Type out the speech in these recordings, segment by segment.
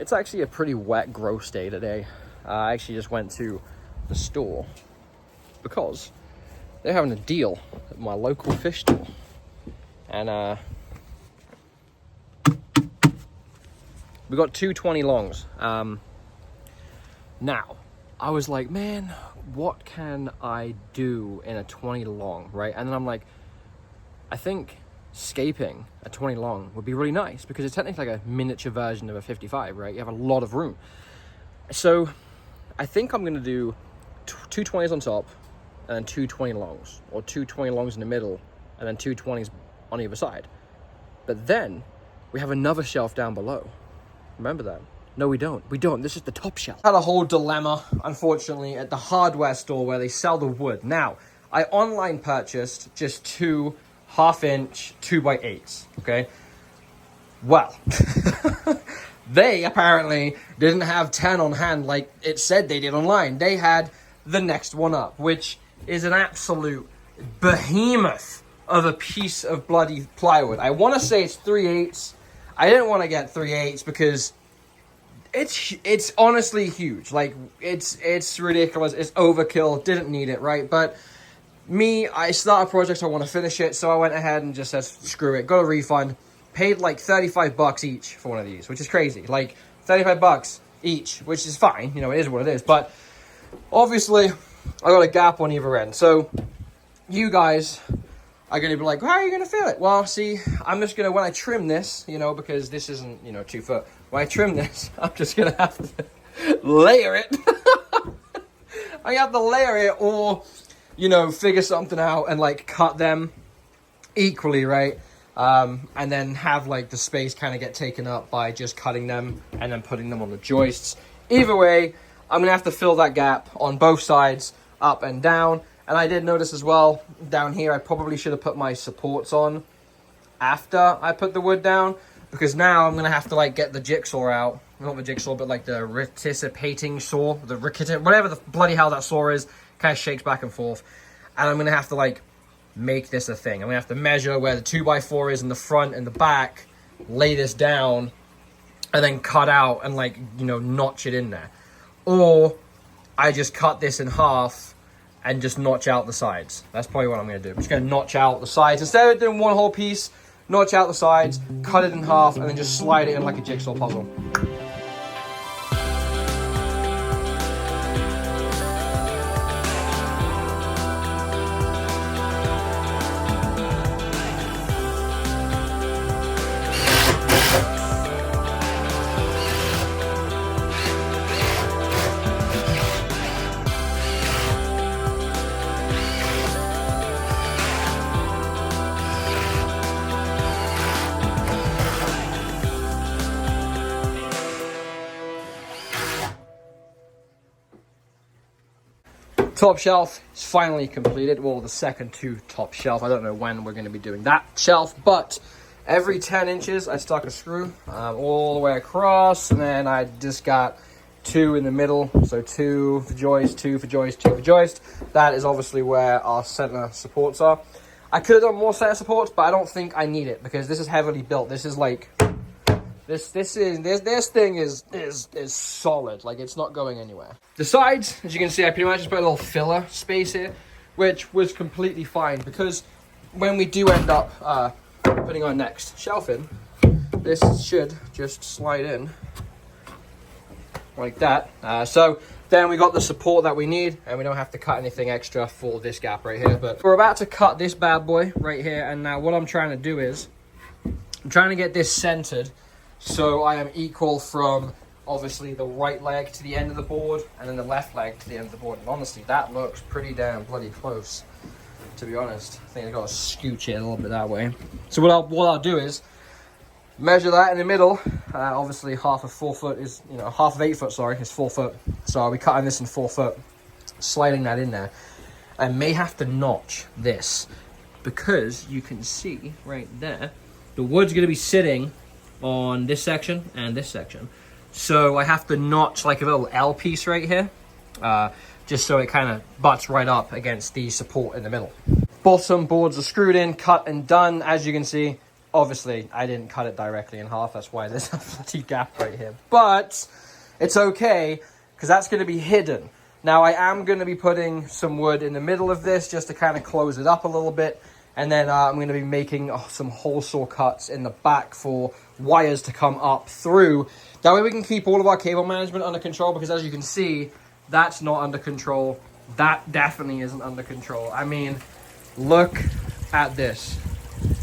It's actually a pretty wet, gross day today. I actually just went to the store because they're having a deal at my local fish store. And we got 220 longs. Now, I was like, man, what can I do in a 20 long, right? And then I'm like, I think scaping a 20 long would be really nice because it's technically like a miniature version of a 55, right? You have a lot of room. So I think I'm gonna do two 20s on top and then 220 longs, or 220 longs in the middle and then 220s on either side. But then we have another shelf down below. Remember that? No, we don't. We don't. This is the top shelf. Had a whole dilemma, unfortunately, at the hardware store where they sell the wood. Now, I online purchased just 2 half-inch 2x8s, okay? Well, they apparently didn't have 10 on hand like it said they did online. They had the next one up, which is an absolute behemoth of a piece of bloody plywood. I want to say it's 3/8. I didn't want to get 3/8 because it's honestly huge. Like, it's ridiculous. It's overkill. Didn't need it, right? But I start a project, I want to finish it, so I went ahead and just said, screw it, got a refund, paid like 35 bucks each for one of these, which is crazy. Like, 35 bucks each, which is fine, you know, it is what it is, but obviously, I got a gap on either end, so you guys are going to be like, how are you going to feel it? Well, see, I'm just going to, when I trim this, you know, because this isn't, you know, 2 foot, when I trim this, I'm just going to have to layer it. I have to layer it, or, you know, figure something out and like cut them equally, right? And then have like the space kind of get taken up by just cutting them and then putting them on the joists. Either way, I'm gonna have to fill that gap on both sides, up and down. And I did notice as well, down here, I probably should have put my supports on after I put the wood down, because now I'm gonna have to like get the jigsaw out. Not the jigsaw, but like the reticipating saw, whatever the bloody hell that saw is. Kind of shakes back and forth, and I'm gonna have to like make this a thing. I'm gonna have to measure where the 2x4 is in the front and the back, lay this down, and then cut out and like, you know, notch it in there. Or I just cut this in half and just notch out the sides. That's probably what I'm gonna do. I'm just gonna notch out the sides instead of doing one whole piece. Notch out the sides, cut it in half, and then just slide it in like a jigsaw puzzle. Top shelf is finally completed. Well, the second to top shelf. I don't know when we're going to be doing that shelf, but every 10 inches I stuck a screw all the way across, and then I just got 2 in the middle. So 2 for joist, 2 for joist, 2 for joist. That is obviously where our center supports are. I could have done more center supports, but I don't think I need it because this is heavily built. This is like this thing is solid. Like, it's not going anywhere. The sides, as you can see, I pretty much just put a little filler space here, which was completely fine because when we do end up putting our next shelf in, this should just slide in like that. So then we got the support that we need, and we don't have to cut anything extra for this gap right here. But we're about to cut this bad boy right here, and now what I'm trying to do is I'm trying to get this centered so I am equal from obviously the right leg to the end of the board and then the left leg to the end of the board. And honestly, that looks pretty damn bloody close, to be honest. I think I gotta scooch it a little bit that way. So what I'll do is measure that in the middle. Obviously half of 4 foot is, you know, half of 8 foot, sorry, is 4 foot. So I'll be cutting this in 4 foot, sliding that in there. I may have to notch this because you can see right there, the wood's gonna be sitting on this section and this section. So I have to notch like a little L piece right here, just so it kind of butts right up against the support in the middle. Bottom boards are screwed in, cut and done. As you can see, Obviously, I didn't cut it directly in half. That's why there's a bloody gap right here. But it's okay, because that's going to be hidden. Now, I am going to be putting some wood in the middle of this just to kind of close it up a little bit. And then I'm going to be making some hole saw cuts in the back for wires to come up through. That way we can keep all of our cable management under control, because as you can see, that's not under control. That definitely isn't under control. I mean, look at this.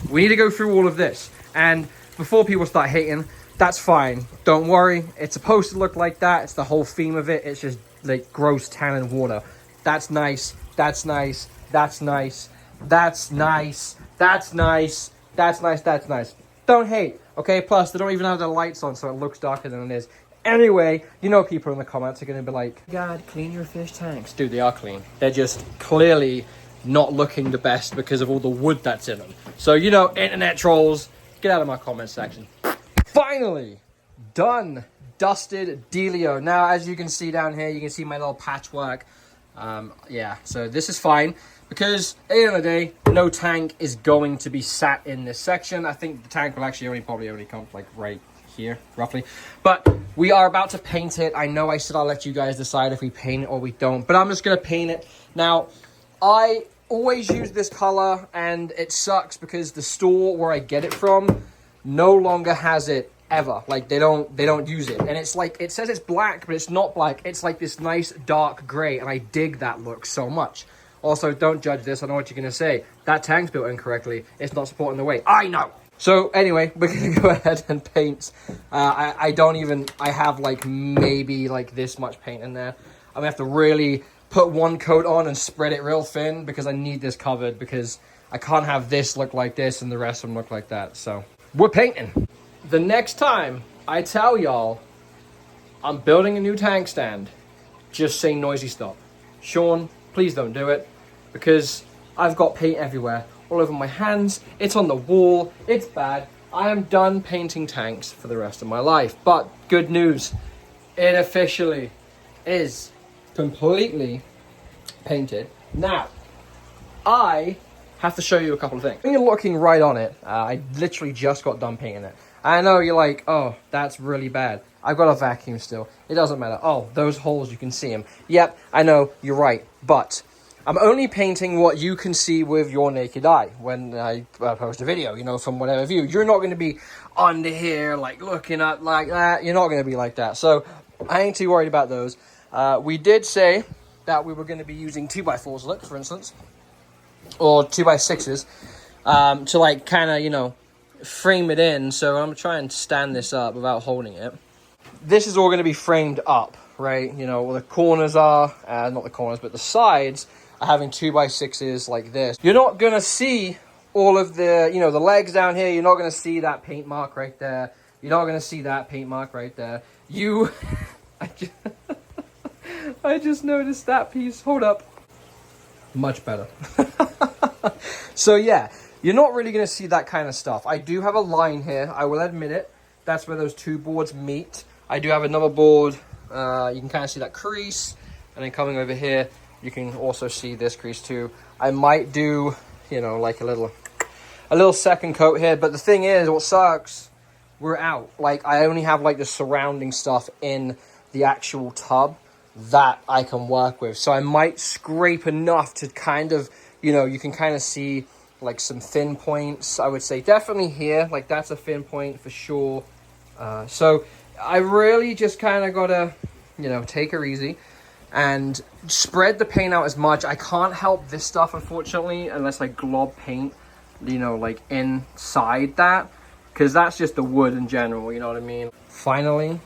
We need to go through all of this. And before people start hating, that's fine. Don't worry. It's supposed to look like that. It's the whole theme of it. It's just like gross tan and water. That's nice. That's nice. That's nice. That's nice. That's nice. That's nice. That's nice. Don't hate. Okay, plus they don't even have the lights on, so it looks darker than it is. Anyway, you know, people in the comments are going to be like, God, clean your fish tanks. Dude, they are clean. They're just clearly not looking the best because of all the wood that's in them. So, you know, internet trolls, get out of my comment section. Finally, done. Dusted dealio. Now, as you can see down here, you can see my little patchwork. Yeah, so this is fine. Because at the end of the day, no tank is going to be sat in this section. I think the tank will actually probably only come like right here, roughly. But we are about to paint it. I know I said I'll let you guys decide if we paint it or we don't. But I'm just going to paint it. Now, I always use this color, and it sucks because the store where I get it from no longer has it ever. Like, they don't use it. And it's like, it says it's black, but it's not black. It's like this nice dark gray, and I dig that look so much. Also, don't judge this. I know what you're going to say. That tank's built incorrectly. It's not supporting the weight. I know. So, anyway, we're going to go ahead and paint. I have, like, maybe, like, this much paint in there. I'm going to have to really put one coat on and spread it real thin because I need this covered, because I can't have this look like this and the rest of them look like that. So, we're painting. The next time I tell y'all I'm building a new tank stand, just say noisy stop. Sean, please don't do it, because I've got paint everywhere, all over my hands, it's on the wall, it's bad. I am done painting tanks for the rest of my life. But good news, it officially is completely painted. Now, I have to show you a couple of things. When you're looking right on it, I literally just got done painting it. I know you're like, oh, that's really bad. I've got a vacuum still. It doesn't matter. Oh, those holes, you can see them. Yep, I know, you're right. But I'm only painting what you can see with your naked eye when I post a video, you know, from whatever view. You're not going to be under here, like, looking at like that. You're not going to be like that. So I ain't too worried about those. We did say that we were going to be using 2x4s, look, for instance, or 2x6s, to, like, kind of, you know, frame it in. So I'm going to try and stand this up without holding it. This is all going to be framed up, right? You know, where the corners are, not the corners, but the sides are having 2x6s like this. You're not going to see all of the, you know, the legs down here. You're not going to see that paint mark right there. You're not going to see that paint mark right there. I just noticed that piece. Hold up. Much better. So, yeah, you're not really going to see that kind of stuff. I do have a line here. I will admit it. That's where those two boards meet. I do have another board. You can kind of see that crease. And then coming over here, you can also see this crease too. I might do, you know, like a little second coat here. But the thing is, what sucks, we're out. Like, I only have, like, the surrounding stuff in the actual tub that I can work with. So I might scrape enough to kind of, you know, you can kind of see, like, some thin points. I would say definitely here. Like, that's a thin point for sure. So I really just kind of got to, you know, take her easy and spread the paint out as much. I can't help this stuff, unfortunately, unless I glob paint, you know, like inside that, because that's just the wood in general, you know what I mean? Finally,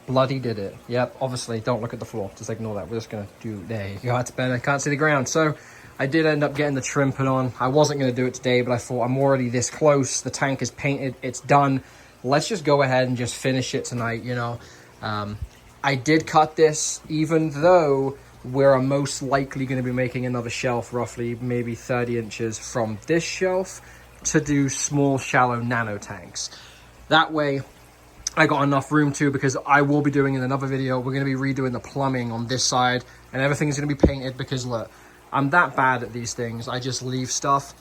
bloody did it. Yep, obviously, don't look at the floor. Just ignore that. We're just going to do, there you go, that's better. I can't see the ground. So I did end up getting the trim put on. I wasn't going to do it today, but I thought I'm already this close. The tank is painted. It's done. Let's just go ahead and just finish it tonight, you know. I did cut this, even though we're most likely going to be making another shelf, roughly maybe 30 inches from this shelf, to do small, shallow nano tanks. That way, I got enough room to, because I will be doing in another video, we're going to be redoing the plumbing on this side, and everything's going to be painted, because look, I'm that bad at these things. I just leave stuff.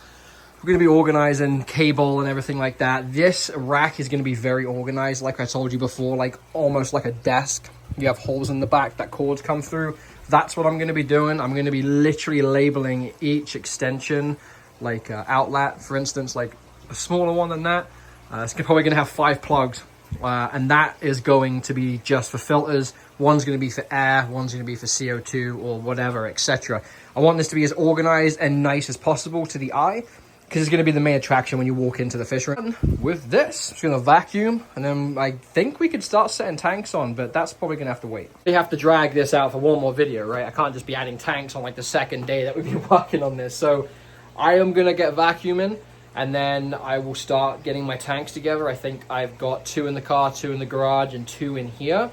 We're going to be organizing cable and everything like that. This rack is going to be very organized, like I told you before, like almost like a desk. You have holes in the back that cords come through. That's what I'm going to be doing. I'm going to be literally labeling each extension, like outlet, for instance, like a smaller one than that. It's probably going to have 5 plugs, and that is going to be just for filters. One's going to be for air, one's going to be for CO2 or whatever, etc. I want this to be as organized and nice as possible to the eye, because it's going to be the main attraction when you walk into the fish room. With this, just going to vacuum, and then I think we could start setting tanks on, but that's probably going to have to wait. We have to drag this out for one more video, right? I can't just be adding tanks on like the second day that we've been working on this. So I am going to get vacuuming, and then I will start getting my tanks together. I think I've got 2 in the car, 2 in the garage, and 2 in here.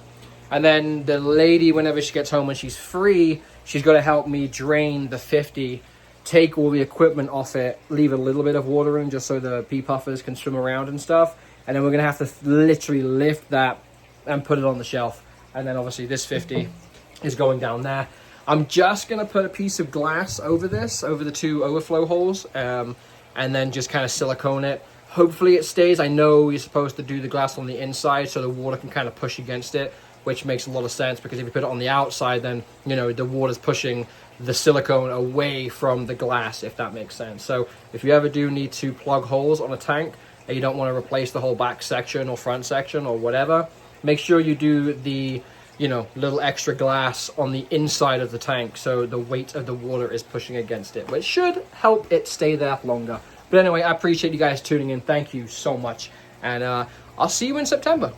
And then the lady, whenever she gets home, when she's free, she's going to help me drain the 50, take all the equipment off it, leave a little bit of water in just so the pea puffers can swim around and stuff. And then we're going to have to literally lift that and put it on the shelf. And then obviously this 50 is going down there. I'm just going to put a piece of glass over this, over the 2 overflow holes, and then just kind of silicone it. Hopefully it stays. I know you're supposed to do the glass on the inside so the water can kind of push against it, which makes a lot of sense, because if you put it on the outside, then, you know, the water's pushing the silicone away from the glass, if that makes sense. So if you ever do need to plug holes on a tank and you don't want to replace the whole back section or front section or whatever, make sure you do the, you know, little extra glass on the inside of the tank so the weight of the water is pushing against it, which should help it stay there longer. But anyway, I appreciate you guys tuning in. Thank you so much. And I'll see you in September.